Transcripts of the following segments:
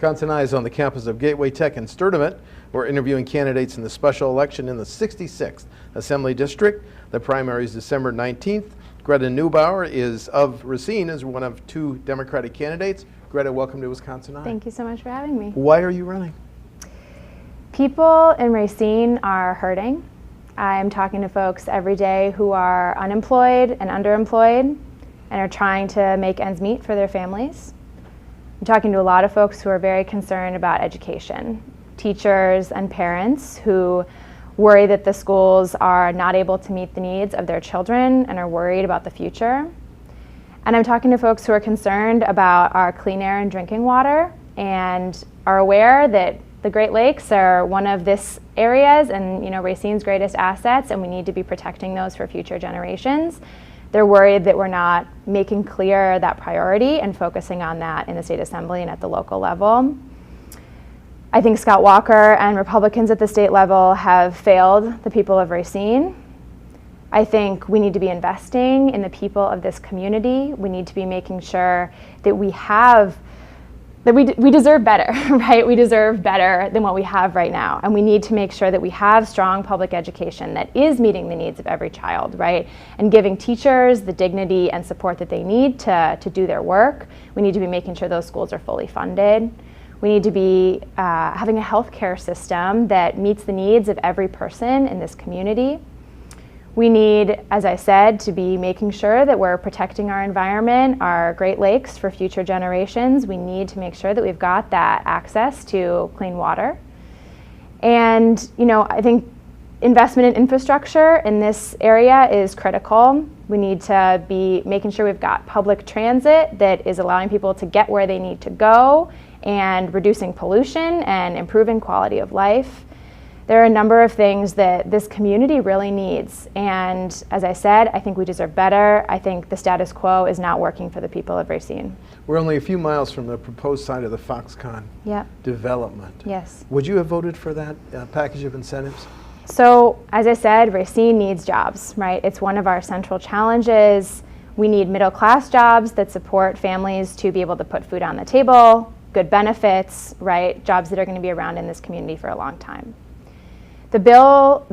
WisconsinEye is on the campus of Gateway Tech in Sturtevant. We're interviewing candidates in the special election in the 66th Assembly District. The primary is December 19th. Greta Neubauer is of Racine, is one of two Democratic candidates. Greta, welcome to WisconsinEye. Thank you so much for having me. Why are you running? People in Racine are hurting. I'm talking to folks every day who are unemployed and underemployed and are trying to make ends meet for their families. I'm talking to a lot of folks who are very concerned about education, teachers and parents who worry that the schools are not able to meet the needs of their children and are worried about the future. And I'm talking to folks who are concerned about our clean air and drinking water and are aware that the Great Lakes are one of this area's and Racine's greatest assets, and we need to be protecting those for future generations. They're worried that we're not making clear that priority and focusing on that in the state assembly and at the local level. I think Scott Walker and Republicans at the state level have failed the people of Racine. I think we need to be investing in the people of this community. We need to be making sure that we deserve better, right? We deserve better than what we have right now. And we need to make sure that we have strong public education that is meeting the needs of every child, right? And giving teachers the dignity and support that they need to do their work. We need to be making sure those schools are fully funded. We need to be having a healthcare system that meets the needs of every person in this community. We need, as I said, to be making sure that we're protecting our environment, our Great Lakes for future generations. We need to make sure that we've got that access to clean water. And, I think investment in infrastructure in this area is critical. We need to be making sure we've got public transit that is allowing people to get where they need to go and reducing pollution and improving quality of life. There are a number of things that this community really needs. And as I said, I think we deserve better. I think the status quo is not working for the people of Racine. We're only a few miles from the proposed site of the Foxconn development. Yes. Would you have voted for that package of incentives? So, as I said, Racine needs jobs, right? It's one of our central challenges. We need middle-class jobs that support families to be able to put food on the table, good benefits, right? Jobs that are going to be around in this community for a long time. The deal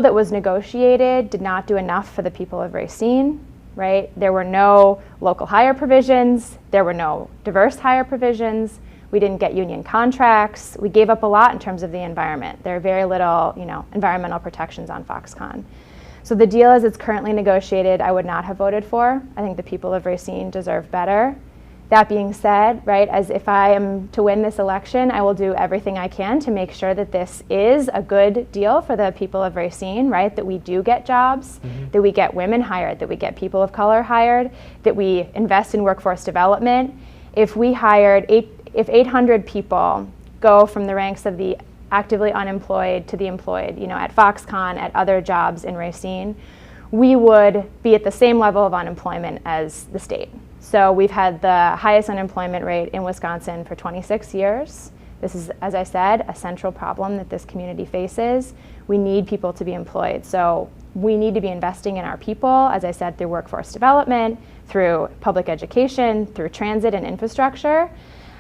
that was negotiated did not do enough for the people of Racine, right? There were no local hire provisions. There were no diverse hire provisions. We didn't get union contracts. We gave up a lot in terms of the environment. There are very little, environmental protections on Foxconn. So the deal as it's currently negotiated, I would not have voted for. I think the people of Racine deserve better. That being said, right, as if I am to win this election, I will do everything I can to make sure that this is a good deal for the people of Racine, right, that we do get jobs, that we get women hired, that we get people of color hired, that we invest in workforce development. If 800 people go from the ranks of the actively unemployed to the employed, at Foxconn, at other jobs in Racine, we would be at the same level of unemployment as the state. So we've had the highest unemployment rate in Wisconsin for 26 years. This is, as I said, a central problem that this community faces. We need people to be employed. So we need to be investing in our people, as I said, through workforce development, through public education, through transit and infrastructure.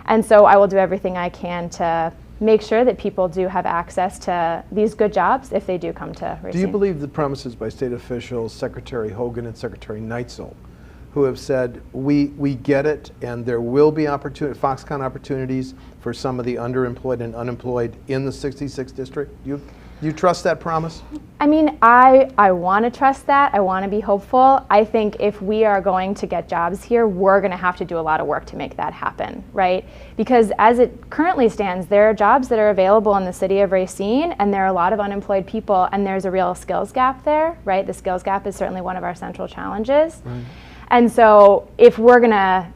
And so I will do everything I can to make sure that people do have access to these good jobs if they do come to Racine. Do you believe the promises by state officials, Secretary Hogan and Secretary Neitzel, who have said, we get it, and there will be Foxconn opportunities for some of the underemployed and unemployed in the 66th district? Do you trust that promise? I mean, I want to trust that. I want to be hopeful. I think if we are going to get jobs here, we're going to have to do a lot of work to make that happen, right? Because as it currently stands, there are jobs that are available in the city of Racine, and there are a lot of unemployed people, and there's a real skills gap there, right? The skills gap is certainly one of our central challenges. Right. And so if we're going to,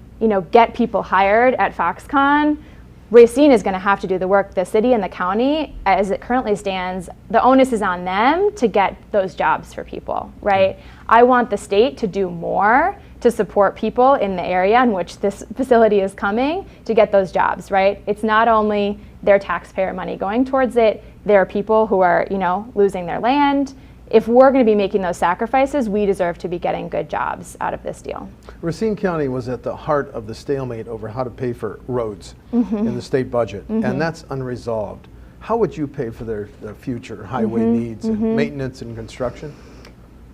get people hired at Foxconn, Racine is going to have to do the work. The city and the county, as it currently stands, the onus is on them to get those jobs for people, right? I want the state to do more to support people in the area in which this facility is coming to get those jobs, right? It's not only their taxpayer money going towards it. There are people who are, losing their land. if we're going to be making those sacrifices, we deserve to be getting good jobs out of this deal. Racine County was at the heart of the stalemate over how to pay for roads in the state budget, and that's unresolved. How would you pay for their future highway needs and maintenance and construction?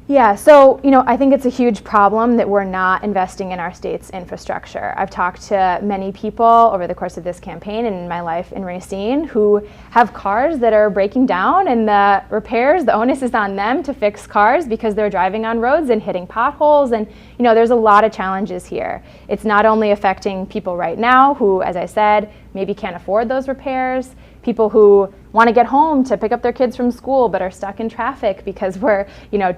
Yeah, so I think it's a huge problem that we're not investing in our state's infrastructure. I've talked to many people over the course of this campaign and in my life in Racine who have cars that are breaking down, and the repairs, the onus is on them to fix cars because they're driving on roads and hitting potholes, and there's a lot of challenges here. It's not only affecting people right now who, as I said, maybe can't afford those repairs, people who want to get home to pick up their kids from school but are stuck in traffic because we're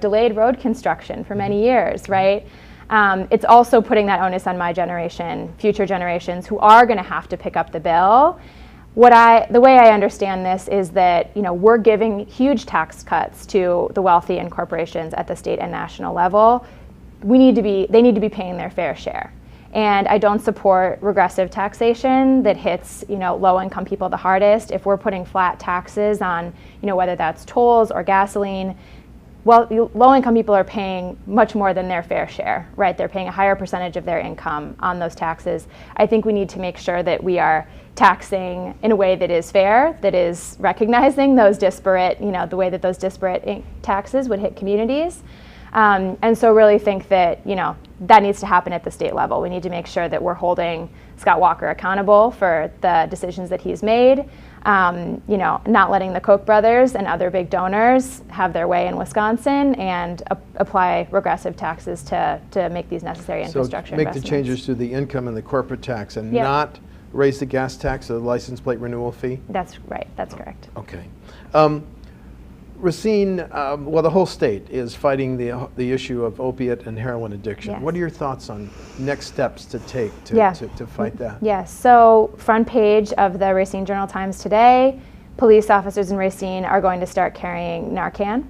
delayed road construction for many years, right? It's also putting that onus on my generation, future generations who are going to have to pick up the bill. The way I understand this is that we're giving huge tax cuts to the wealthy and corporations at the state and national level. They need to be paying their fair share. And I don't support regressive taxation that hits low-income people the hardest. If we're putting flat taxes on whether that's tolls or gasoline, well, low-income people are paying much more than their fair share, right? They're paying a higher percentage of their income on those taxes. I think we need to make sure that we are taxing in a way that is fair, that is recognizing those disparate, the way that those disparate taxes would hit communities. And so really think that, that needs to happen at the state level. We need to make sure that we're holding Scott Walker accountable for the decisions that he's made, not letting the Koch brothers and other big donors have their way in Wisconsin, and apply regressive taxes to make these necessary infrastructure investments. So make the changes to the income and the corporate tax and not raise the gas tax or the license plate renewal fee? That's right. That's correct. Okay. Racine, the whole state is fighting the issue of opiate and heroin addiction. Yes. What are your thoughts on next steps to take to fight that? Yes, so front page of the Racine Journal-Times today, police officers in Racine are going to start carrying Narcan,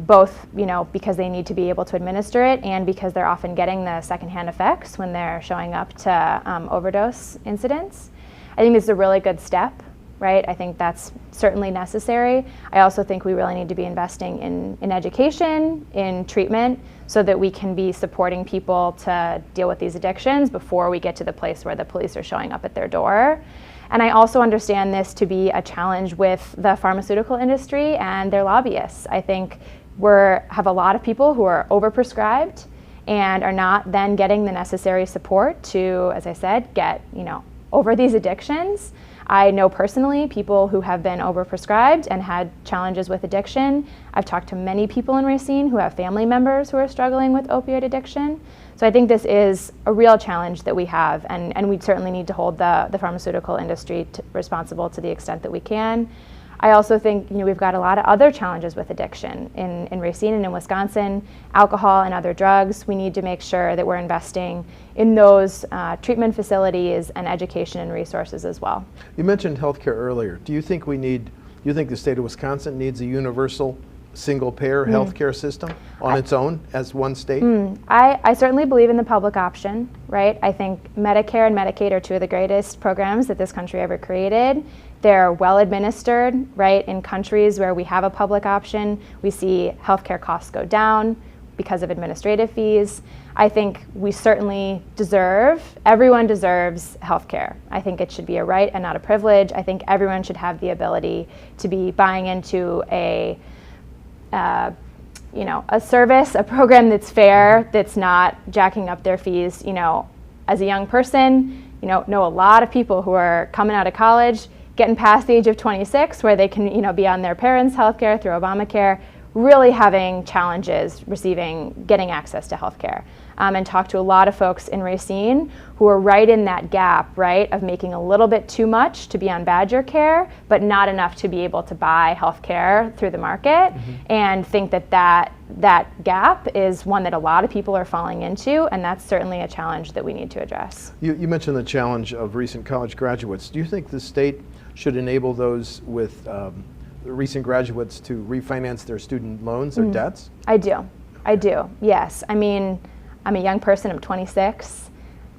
both because they need to be able to administer it and because they're often getting the secondhand effects when they're showing up to overdose incidents. I think this is a really good step. Right? I think that's certainly necessary. I also think we really need to be investing in education, in treatment, so that we can be supporting people to deal with these addictions before we get to the place where the police are showing up at their door. And I also understand this to be a challenge with the pharmaceutical industry and their lobbyists. I think we have a lot of people who are overprescribed and are not then getting the necessary support to, as I said, get over these addictions. I know personally people who have been overprescribed and had challenges with addiction. I've talked to many people in Racine who have family members who are struggling with opioid addiction. So I think this is a real challenge that we have, and we certainly need to hold the pharmaceutical industry responsible to the extent that we can. I also think we've got a lot of other challenges with addiction in Racine and in Wisconsin, alcohol and other drugs. We need to make sure that we're investing in those treatment facilities and education and resources as well. You mentioned healthcare earlier. Do you think the state of Wisconsin needs a universal single-payer healthcare system on its own as one state? I certainly believe in the public option, right? I think Medicare and Medicaid are two of the greatest programs that this country ever created. They're well administered, right? In countries where we have a public option, we see healthcare costs go down because of administrative fees. I think we certainly everyone deserves healthcare. I think it should be a right and not a privilege. I think everyone should have the ability to be buying into a service, a program that's fair, that's not jacking up their fees. As a young person, know a lot of people who are coming out of college, getting past the age of 26, where they can, be on their parents' health care through Obamacare, really having challenges getting access to health care. And talk to a lot of folks in Racine who are right in that gap, right, of making a little bit too much to be on Badger care, but not enough to be able to buy health care through the market, and think that gap is one that a lot of people are falling into, and that's certainly a challenge that we need to address. You mentioned the challenge of recent college graduates. Do you think the state should enable those with recent graduates to refinance their student loans or debts? I do, yes. I mean, I'm a young person, I'm 26.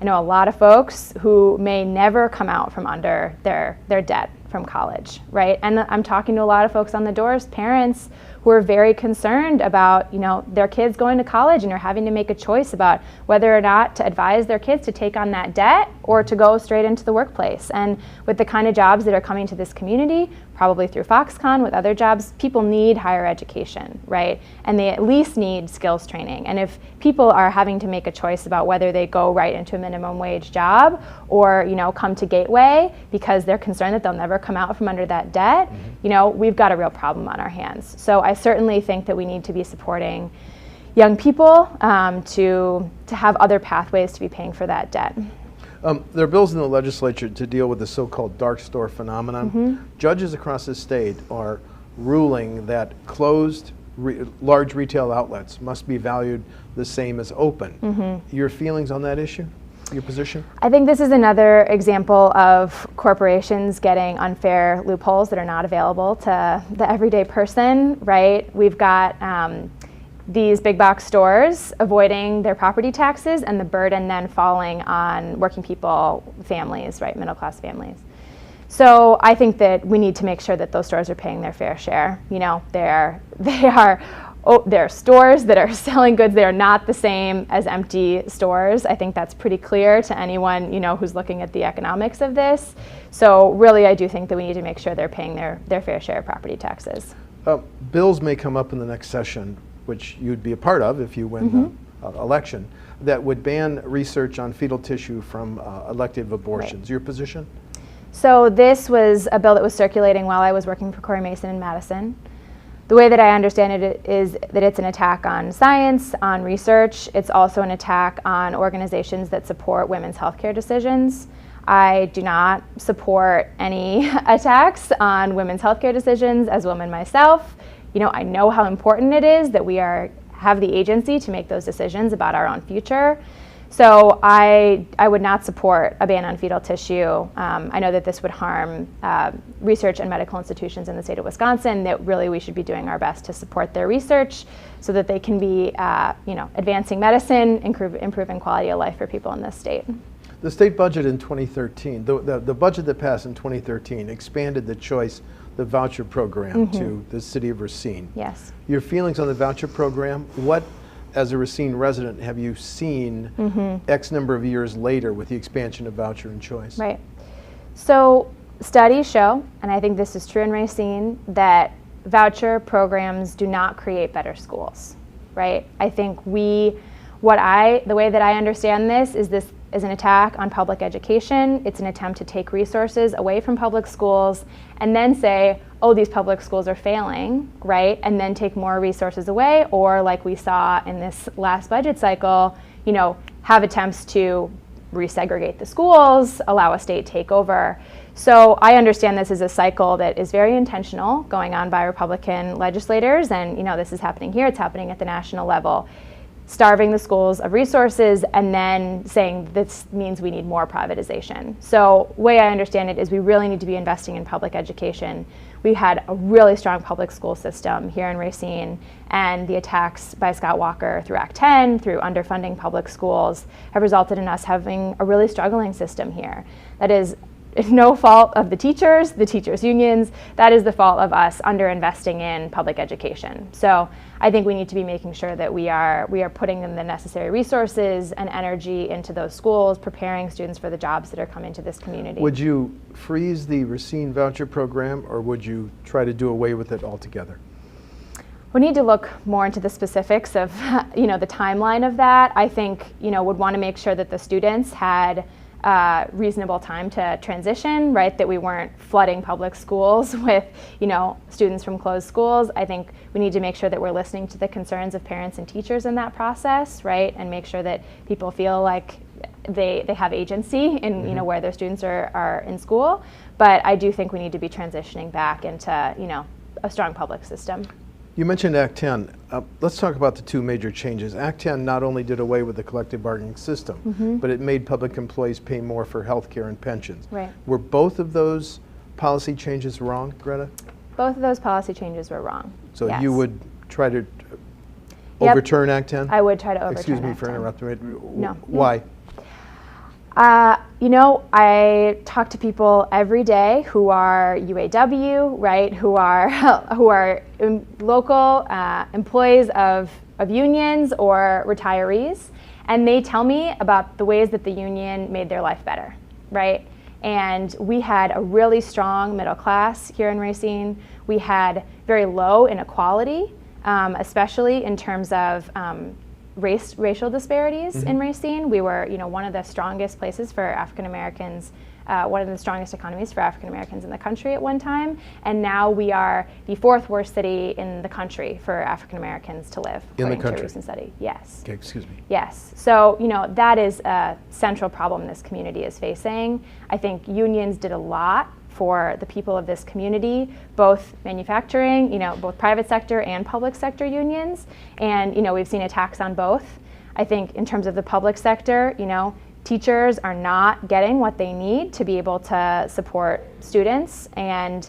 I know a lot of folks who may never come out from under their debt, from college, right? And I'm talking to a lot of folks on the doors, parents who are very concerned about, their kids going to college and are having to make a choice about whether or not to advise their kids to take on that debt or to go straight into the workplace. And with the kind of jobs that are coming to this community, probably through Foxconn, with other jobs, people need higher education, right? And they at least need skills training. And if people are having to make a choice about whether they go right into a minimum wage job or, come to Gateway because they're concerned that they'll never come out from under that debt, we've got a real problem on our hands. So I certainly think that we need to be supporting young people to have other pathways to be paying for that debt. There are bills in the legislature to deal with the so-called dark store phenomenon. Judges across the state are ruling that closed large retail outlets must be valued the same as open. Your feelings on that issue? Your position? I think this is another example of corporations getting unfair loopholes that are not available to the everyday person, right? We've got these big box stores avoiding their property taxes and the burden then falling on working people, families, right, middle class families. So I think that we need to make sure that those stores are paying their fair share. They're stores that are selling goods. They are not the same as empty stores. I think that's pretty clear to anyone who's looking at the economics of this. So really, I do think that we need to make sure they're paying their fair share of property taxes. Bills may come up in the next session, which you'd be a part of if you win the election, that would ban research on fetal tissue from elective abortions. Right. Your position? So this was a bill that was circulating while I was working for Corey Mason in Madison. The way that I understand it is that it's an attack on science, on research. It's also an attack on organizations that support women's healthcare decisions. I do not support any attacks on women's healthcare decisions as a woman myself. I know how important it is that we have the agency to make those decisions about our own future. So I would not support a ban on fetal tissue. I know that this would harm research and medical institutions in the state of Wisconsin, that really we should be doing our best to support their research so that they can be advancing medicine, improving quality of life for people in this state. The state budget in 2013, the budget that passed in 2013 expanded the voucher program to the city of Racine. Yes. Your feelings on the voucher program, what, as a Racine resident, have you seen X number of years later with the expansion of voucher and choice? Right. So studies show, and I think this is true in Racine, that voucher programs do not create better schools, right? I think the way that I understand this is an attack on public education. It's an attempt to take resources away from public schools and then say, oh, these public schools are failing, right? And then take more resources away, or like we saw in this last budget cycle, have attempts to resegregate the schools, allow a state takeover. So I understand this is a cycle that is very intentional, going on by Republican legislators, and this is happening here, it's happening at the national level. Starving the schools of resources and then saying this means we need more privatization. So the way I understand it is we really need to be investing in public education. We had a really strong public school system here in Racine, and the attacks by Scott Walker through Act 10, through underfunding public schools, have resulted in us having a really struggling system here. That is no fault of the teachers unions. That is the fault of us underinvesting in public education. So I think we need to be making sure that we are putting in the necessary resources and energy into those schools, preparing students for the jobs that are coming to this community. Would you freeze the Racine voucher program, or would you try to do away with it altogether? We need to look more into the specifics of the timeline of that. I think would want to make sure that the students had reasonable time to transition, right? That we weren't flooding public schools with, students from closed schools. I think we need to make sure that we're listening to the concerns of parents and teachers in that process, right? And make sure that people feel like they have agency in, where their students are in school. But I do think we need to be transitioning back into, a strong public system. You mentioned Act 10. Let's talk about the two major changes. Act 10 not only did away with the collective bargaining system, but it made public employees pay more for health care and pensions. Right. Were both of those policy changes wrong, Greta? Both of those policy changes were wrong. So yes. You would try to overturn Act 10? I would try to overturn Excuse me Act for 10. interrupting. No. Why? I talk to people every day who are UAW, right? Who are local employees of unions or retirees, and they tell me about the ways that the union made their life better, right? And we had a really strong middle class here in Racine. We had very low inequality, especially in terms of racial disparities in Racine. We were, one of the strongest places for African Americans, one of the strongest economies for African Americans in the country at one time, and now we are the fourth worst city in the country for African Americans to live. In the country? To a recent study, yes. Okay, excuse me. Yes, so that is a central problem this community is facing. I think unions did a lot for the people of this community, both manufacturing, both private sector and public sector unions. And, we've seen attacks on both. I think in terms of the public sector, teachers are not getting what they need to be able to support students. And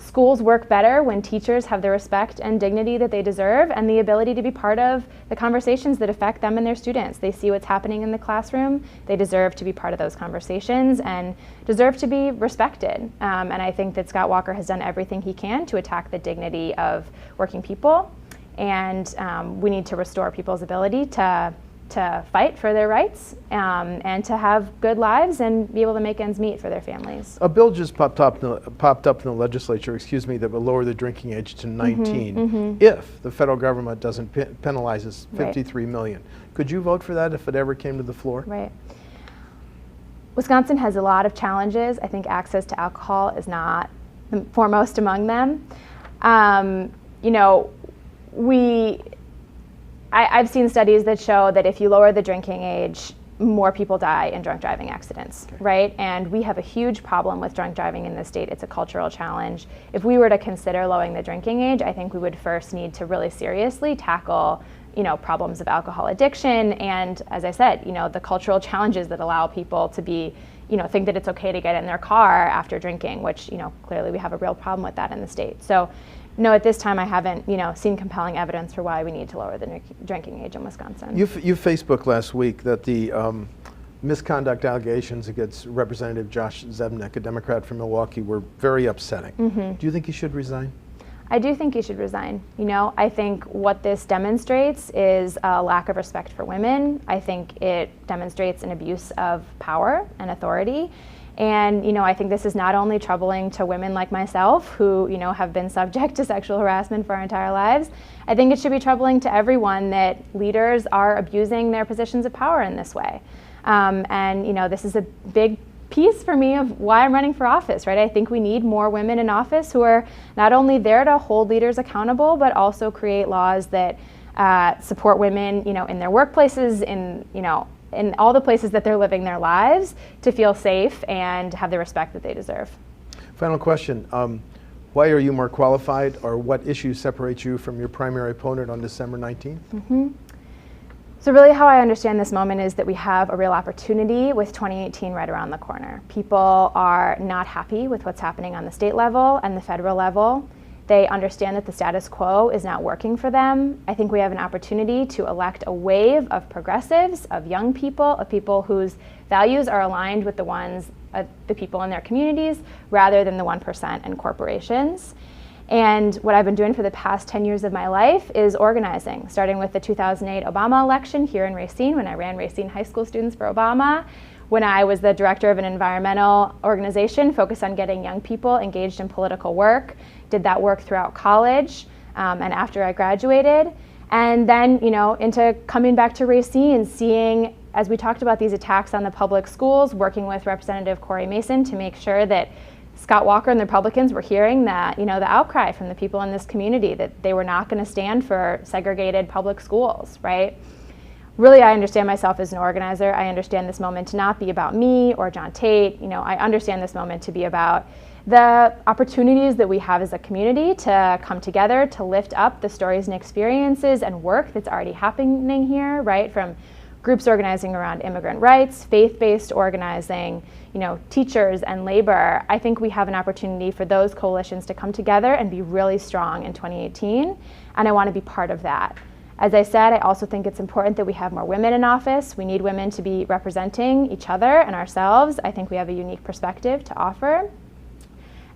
schools work better when teachers have the respect and dignity that they deserve and the ability to be part of the conversations that affect them and their students. They see what's happening in the classroom. They deserve to be part of those conversations and deserve to be respected. And I think that Scott Walker has done everything he can to attack the dignity of working people. And we need to restore people's ability to fight for their rights and to have good lives and be able to make ends meet for their families. A bill just popped up in the legislature, that will lower the drinking age to 19 if the federal government doesn't penalize us $53 million. Could you vote for that if it ever came to the floor? Right. Wisconsin has a lot of challenges. I think access to alcohol is not the foremost among them. I've seen studies that show that if you lower the drinking age, more people die in drunk driving accidents, right? And we have a huge problem with drunk driving in this state. It's a cultural challenge. If we were to consider lowering the drinking age, I think we would first need to really seriously tackle, problems of alcohol addiction and, as I said, the cultural challenges that allow people to be, think that it's okay to get in their car after drinking, which, clearly we have a real problem with that in the state. So, no, at this time I haven't, seen compelling evidence for why we need to lower the drinking age in Wisconsin. You Facebooked last week that the misconduct allegations against Representative Josh Zebnick, a Democrat from Milwaukee, were very upsetting. Do you think he should resign? I do think he should resign. I think what this demonstrates is a lack of respect for women. I think it demonstrates an abuse of power and authority. And, I think this is not only troubling to women like myself who, have been subject to sexual harassment for our entire lives. I think it should be troubling to everyone that leaders are abusing their positions of power in this way. This is a big piece for me of why I'm running for office, right? I think we need more women in office who are not only there to hold leaders accountable, but also create laws that support women, in their workplaces, in all the places that they're living their lives, to feel safe and have the respect that they deserve. Final question. Why are you more qualified, or what issues separate you from your primary opponent on December 19th? So really how I understand this moment is that we have a real opportunity with 2018 right around the corner. People are not happy with what's happening on the state level and the federal level. They understand that the status quo is not working for them. I think we have an opportunity to elect a wave of progressives, of young people, of people whose values are aligned with the ones of the people in their communities rather than the 1% and corporations. And what I've been doing for the past 10 years of my life is organizing, starting with the 2008 Obama election here in Racine when I ran Racine High School Students for Obama, when I was the director of an environmental organization focused on getting young people engaged in political work, did that work throughout college and after I graduated. And then, into coming back to Racine, seeing, as we talked about these attacks on the public schools, working with Representative Corey Mason to make sure that Scott Walker and the Republicans were hearing that, the outcry from the people in this community that they were not going to stand for segregated public schools, right? Really, I understand myself as an organizer. I understand this moment to not be about me or John Tate. I understand this moment to be about the opportunities that we have as a community to come together, to lift up the stories and experiences and work that's already happening here, right? From groups organizing around immigrant rights, faith-based organizing, teachers and labor. I think we have an opportunity for those coalitions to come together and be really strong in 2018, and I want to be part of that. As I said, I also think it's important that we have more women in office. We need women to be representing each other and ourselves. I think we have a unique perspective to offer.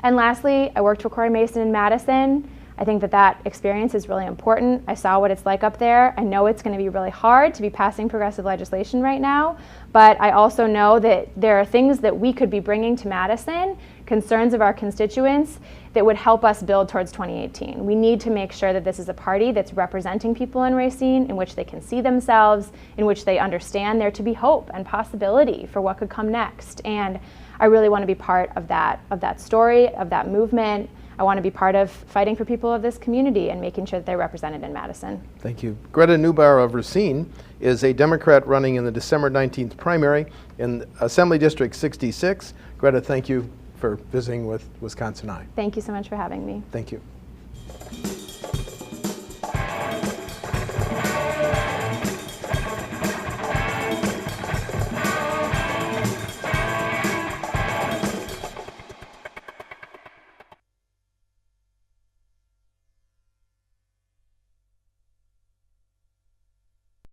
And lastly, I worked for Corey Mason in Madison. I think that experience is really important. I saw what it's like up there. I know it's going to be really hard to be passing progressive legislation right now, but I also know that there are things that we could be bringing to Madison, concerns of our constituents, that would help us build towards 2018. We need to make sure that this is a party that's representing people in Racine, in which they can see themselves, in which they understand there to be hope and possibility for what could come next. And I really want to be part of that story, of that movement. I want to be part of fighting for people of this community and making sure that they're represented in Madison. Thank you. Greta Neubauer of Racine is a Democrat running in the December 19th primary in Assembly District 66. Greta, thank you for visiting with WisconsinEye. Thank you so much for having me. Thank you.